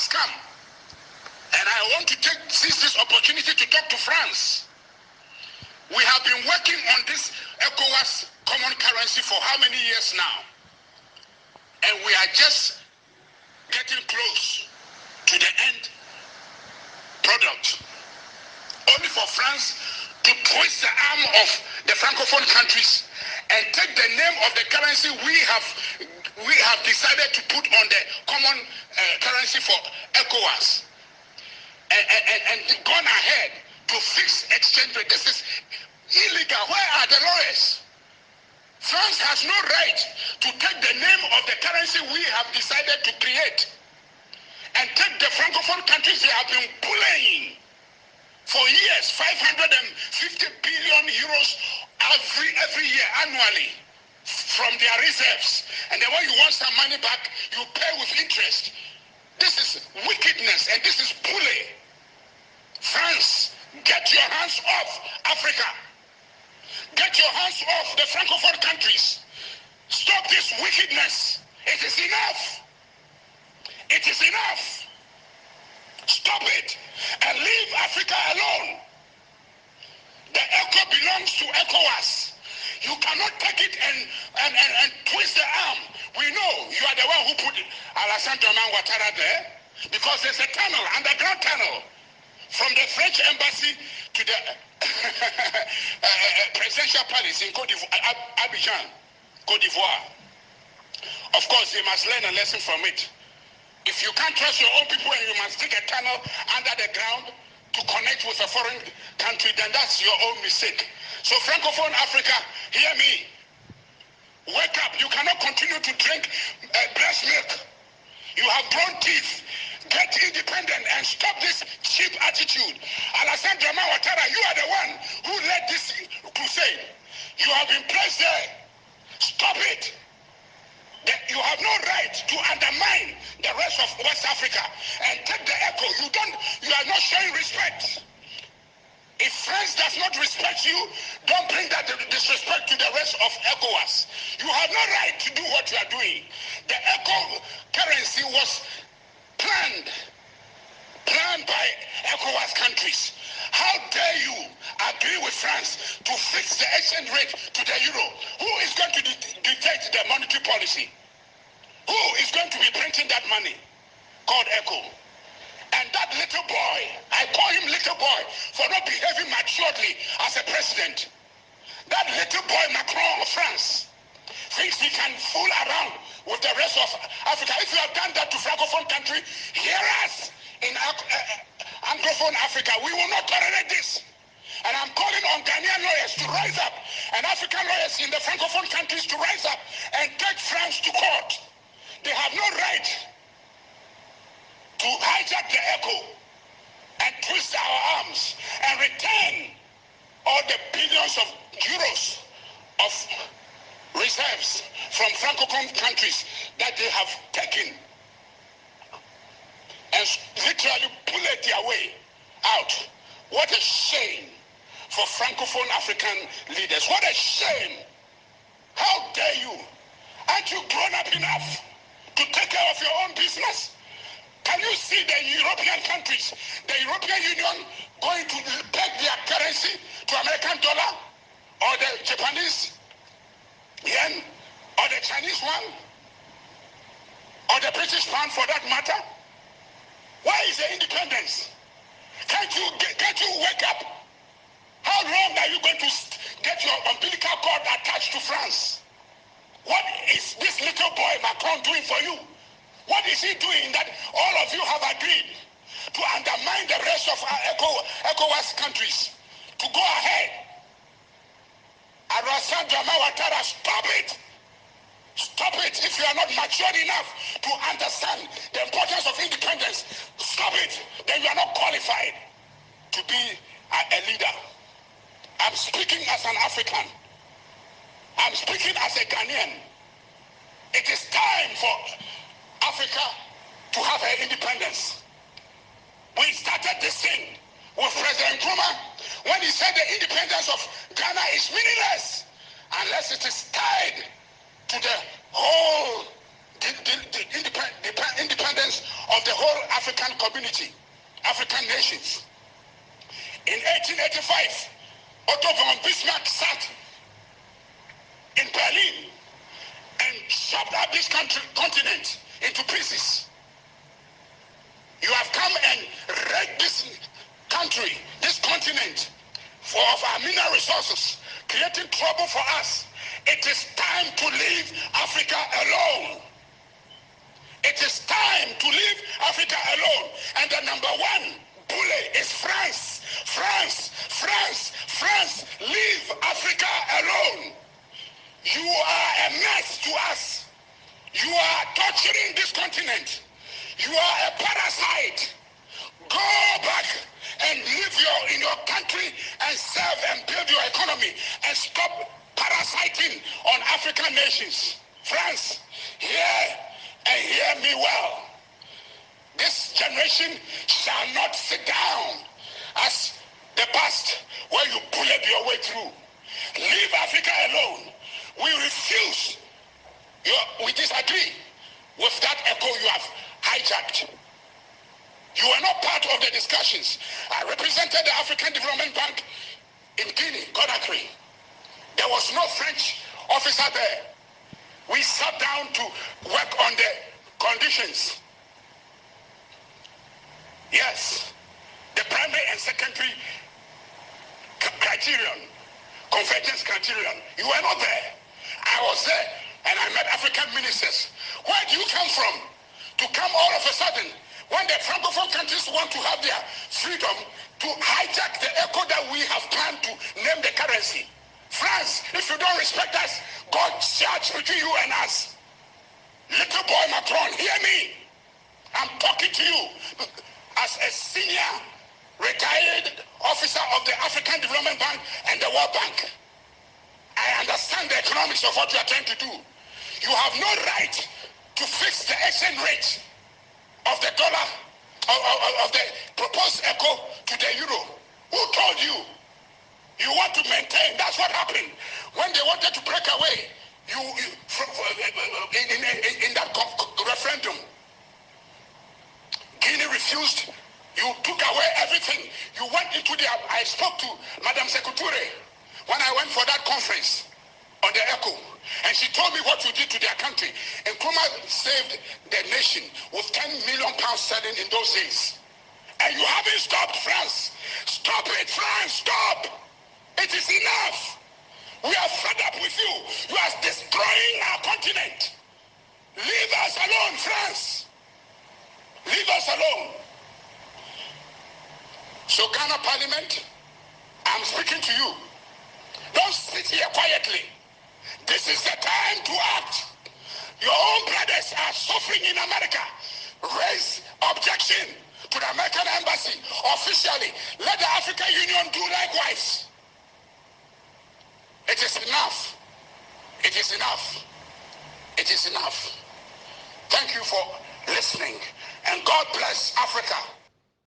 has come. And I want to seize this opportunity to talk to France. We have been working on this ECOWAS common currency for how many years now? And we are just getting close to the end product. Only for France to twist the arm of the Francophone countries and take the name of the currency we have decided to put on the common currency for ECOWAS and gone ahead to fix exchange rate. This is illegal. Where are the lawyers? France has no right to take the name of the currency we have decided to create and take the Francophone countries they have been bullying for years, 550 billion euros every year annually from their reserves. And then when you want some money back, you pay with interest. This is wickedness and this is bully. France, get your hands off Africa. Get your hands off the Francophone countries. Stop this wickedness. It is enough. It is enough. Stop it and leave Africa alone. The ECO belongs to ECOWAS. You cannot take it and twist the arm. We know you are the one who put Alassane Ouattara there because there's a tunnel, underground tunnel, from the French embassy to the presidential palace in Abidjan, Côte d'Ivoire. Of course, they must learn a lesson from it. If you can't trust your own people and you must dig a tunnel under the ground to connect with a foreign country, then that's your own mistake. So Francophone Africa, hear me. Wake up. You cannot continue to drink breast milk. You have grown teeth. Get independent and stop this cheap attitude. Alassane Ouattara, you are the one who led this crusade. You have been placed there. Stop it. You have no right to undermine the rest of West Africa and take the echo. You are not showing respect. If France does not respect you, don't bring that disrespect to the rest of ECOWAS. You have no right to do what you are doing. The ECO currency was planned by ECOWAS countries. How dare you agree with France to fix the exchange rate to the euro? Who is going to dictate the monetary policy? Who is going to be printing that money called ECO? And that little boy, I call him little boy for not behaving maturely as a president. That little boy Macron of France thinks he can fool around with the rest of Africa. If you have done that to Francophone country, hear us in Anglophone Africa. We will not tolerate this. And I'm calling on Ghanaian lawyers to rise up and African lawyers in the Francophone countries to rise up and take France to court. They have no right to hijack the echo and twist our arms and return all the billions of euros of reserves from Francophone countries that they have taken and literally bullet their way out. What a shame for Francophone African leaders. What a shame. How dare you? Aren't you grown up enough to take care of your own business? Can you see the European countries, the European Union going to peg their currency to American dollar or the Japanese yen or the Chinese one or the British pound for that matter? Where is the independence? Can't you wake up? How long are you going to get your umbilical cord attached to France? What is this little boy Macron doing for you? What is he doing that all of you have agreed to undermine the rest of our ECOWAS countries? To go ahead. Alassane Ouattara, stop it. Stop it. If you are not matured enough to understand the importance of independence, stop it. Then you are not qualified to be a leader. I'm speaking as an African. I'm speaking as a Ghanaian. It is time for Africa to have her independence. We started this thing with President Nkrumah when he said the independence of Ghana is meaningless unless it is tied to the whole independence of the whole African community, African nations. In 1885, Otto von Bismarck sat in Berlin and chopped up this continent into pieces. You have come and wrecked this country, this continent, of our mineral resources, creating trouble for us. It is time to leave Africa alone. It is time to leave Africa alone. And the number one bully is France. France, France, France, leave Africa alone. You are a mess to us. You are torturing this continent. You are a parasite. Go back and live in your country and serve and build your economy and stop parasiting on African nations. France, hear and hear me well. This generation shall not sit down as the past where you bullied your way through. Leave Africa alone. We refuse. We disagree with that echo you have hijacked. You were not part of the discussions. I represented the African Development Bank in Guinea, Conakry. There was no French officer there. We sat down to work on the conditions. Yes, the primary and secondary criterion, convergence criterion. You were not there. I was there, and I met African ministers. Where do you come from to come all of a sudden when the Francophone countries want to have their freedom to hijack the echo that we have planned to name the currency? France, if you don't respect us, God judge between you and us. Little boy Macron, hear me. I'm talking to you as a senior retired officer of the African Development Bank and the World Bank. I understand the economics of what you are trying to do. You have no right to fix the exchange rate of the dollar, of the proposed echo to the euro. Who told you? You want to maintain. That's what happened when they wanted to break away. In that referendum, Guinea refused. You took away everything. You went into the. I spoke to Madame Secretary when I went for that conference on the echo, and she told me what you did to their country. Nkrumah saved the nation with 10 million pounds sterling in those days. And you haven't stopped, France. Stop it, France, stop. It is enough. We are fed up with you. You are destroying our continent. Leave us alone, France. Leave us alone. So Ghana Parliament, I'm speaking to you. Don't sit here quietly. This is the time to act. Your own brothers are suffering in America. Raise objection to the American embassy officially. Let the African Union do likewise. It is enough. It is enough. It is enough. Thank you for listening. And God bless Africa.